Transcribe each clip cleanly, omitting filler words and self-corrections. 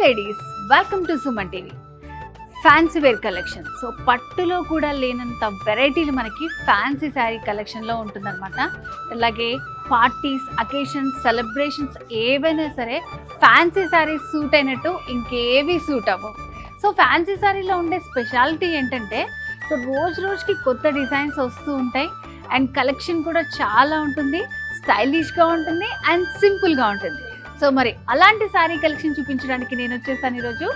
Ladies, welcome to Suman TV. Fancy wear collection. So పట్టులో కూడా లేనంత వెరైటీలు మనకి ఫ్యాన్సీ శారీ కలెక్షన్లో ఉంటుందన్నమాట. అలాగే పార్టీస్, అకేషన్స్, సెలబ్రేషన్స్ ఏవైనా సరే ఫ్యాన్సీ శారీస్ సూట్ అయినట్టు ఇంకేవి సూట్ అవ్వవు. సో ఫ్యాన్సీ శారీలో ఉండే స్పెషాలిటీ ఏంటంటే సో రోజు రోజుకి కొత్త డిజైన్స్ వస్తూ ఉంటాయి అండ్ కలెక్షన్ కూడా చాలా ఉంటుంది, స్టైలిష్గా ఉంటుంది అండ్ సింపుల్గా ఉంటుంది. సో మరి అలాంటి శారీ కలెక్షన్ చూపించడానికి నేను వచ్చేసాను ఈరోజు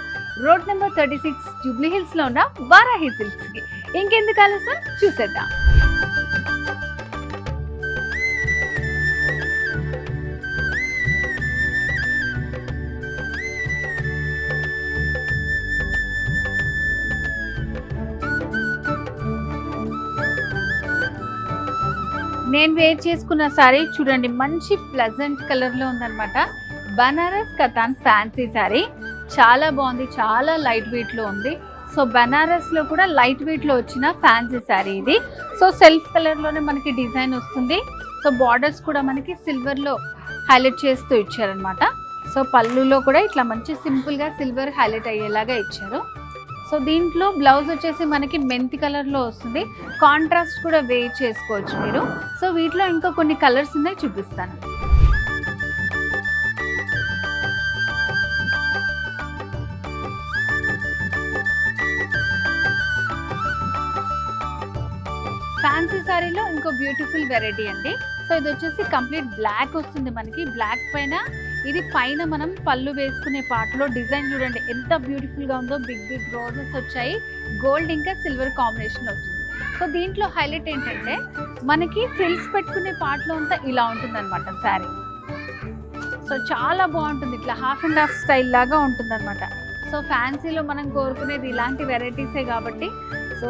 రోడ్ నెంబర్ 36 జూబ్లీ హిల్స్లో ఉన్న వారాహి సిల్క్స్కి. ఇంకెందుకు ఆలస్యం, చూసేద్దాం. నేను వేర్ చేసుకున్న శారీ చూడండి, మంచి ప్లెజెంట్ కలర్లో ఉందన్నమాట. బనారస్ కతాన్ ఫ్యాన్సీ శారీ చాలా బాగుంది, చాలా లైట్ వెయిట్లో ఉంది. సో బనారస్లో కూడా లైట్ వెయిట్లో వచ్చిన ఫ్యాన్సీ శారీ ఇది. సో సెల్ఫ్ కలర్లోనే మనకి డిజైన్ వస్తుంది. సో బార్డర్స్ కూడా మనకి సిల్వర్లో హైలైట్ చేస్తూ ఇచ్చారనమాట. సో పళ్ళులో కూడా ఇట్లా మంచి సింపుల్గా సిల్వర్ హైలైట్ అయ్యేలాగా ఇచ్చారు. సో దీంట్లో బ్లౌజ్ వచ్చేసి మనకి మెంతి కలర్లో వస్తుంది. కాంట్రాస్ట్ కూడా వేర్ చేసుకోవచ్చు మీరు. సో వీటిలో ఇంకా కొన్ని కలర్స్ ఉన్నాయి, చూపిస్తాను. ఫ్యాన్సీ శారీలో ఇంకో బ్యూటిఫుల్ వెరైటీ అండి. సో ఇది వచ్చేసి కంప్లీట్ బ్లాక్ వస్తుంది మనకి. బ్లాక్ పైన ఇది పైన మనం పళ్ళు వేసుకునే పార్ట్లో డిజైన్ చూడండి ఎంత బ్యూటిఫుల్గా ఉందో. బిగ్ బిగ్ రోజెస్ వచ్చాయి, గోల్డ్ ఇంకా సిల్వర్ కాంబినేషన్ వచ్చింది. సో దీంట్లో హైలైట్ ఏంటంటే మనకి ఫ్రిల్స్ పెట్టుకునే పార్ట్లో అంతా ఇలా ఉంటుందన్నమాట శారీ. సో చాలా బాగుంటుంది, ఇట్లా హాఫ్ అండ్ హాఫ్ స్టైల్ లాగా ఉంటుందన్నమాట. సో ఫ్యాన్సీలో మనం కోరుకునేది ఇలాంటి వెరైటీసే కాబట్టి సో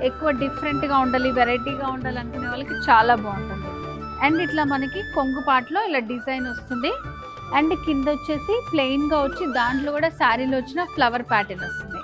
ఎక్కువ డిఫరెంట్గా ఉండాలి, వెరైటీగా ఉండాలి అనుకునే వాళ్ళకి చాలా బాగుంటుంది. అండ్ ఇట్లా మనకి కొంగు పార్ట్లో ఇలా డిజైన్ వస్తుంది. అండ్ కింద వచ్చేసి ప్లెయిన్గా వచ్చి దాంట్లో కూడా శారీలో వచ్చిన ఫ్లవర్ ప్యాటర్న్ వస్తుంది.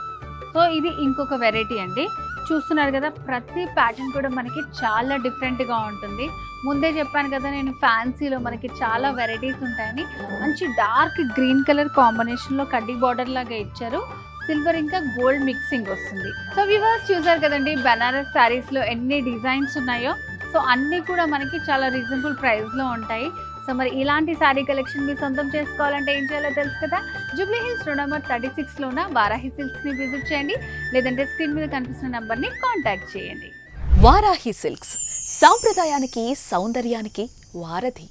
సో ఇది ఇంకొక వెరైటీ అండి. చూస్తున్నారు కదా, ప్రతి ప్యాటర్న్ కూడా మనకి చాలా డిఫరెంట్గా ఉంటుంది. ముందే చెప్పాను కదా నేను, ఫ్యాన్సీలో మనకి చాలా వెరైటీస్ ఉంటాయని. మంచి డార్క్ గ్రీన్ కలర్ కాంబినేషన్లో కడ్డీ బార్డర్ లాగా ఇచ్చారు. సిల్వర్ ఇంకా గోల్డ్ మిక్సింగ్ వస్తుంది. సో వ్యూవర్స్ చూసారు కదండి, బనారస్ శారీస్లో ఎన్ని డిజైన్స్ ఉన్నాయో. సో అన్నీ కూడా మనకి చాలా రీజనబుల్ ప్రైస్లో ఉంటాయి. సో మరి ఇలాంటి శారీ కలెక్షన్ మీ సొంతం చేసుకోవాలంటే ఏం చేయాలో తెలుసు కదా. జూబ్లీ హిల్స్ రోడ్ నెంబర్ 36లో ఉన్న వారాహి సిల్క్స్ని విజిట్ చేయండి, లేదంటే స్క్రీన్ మీద కనిపిస్తున్న నెంబర్ని కాంటాక్ట్ చేయండి. వారాహి సిల్క్స్, సాంప్రదాయానికి సౌందర్యానికి వారధి.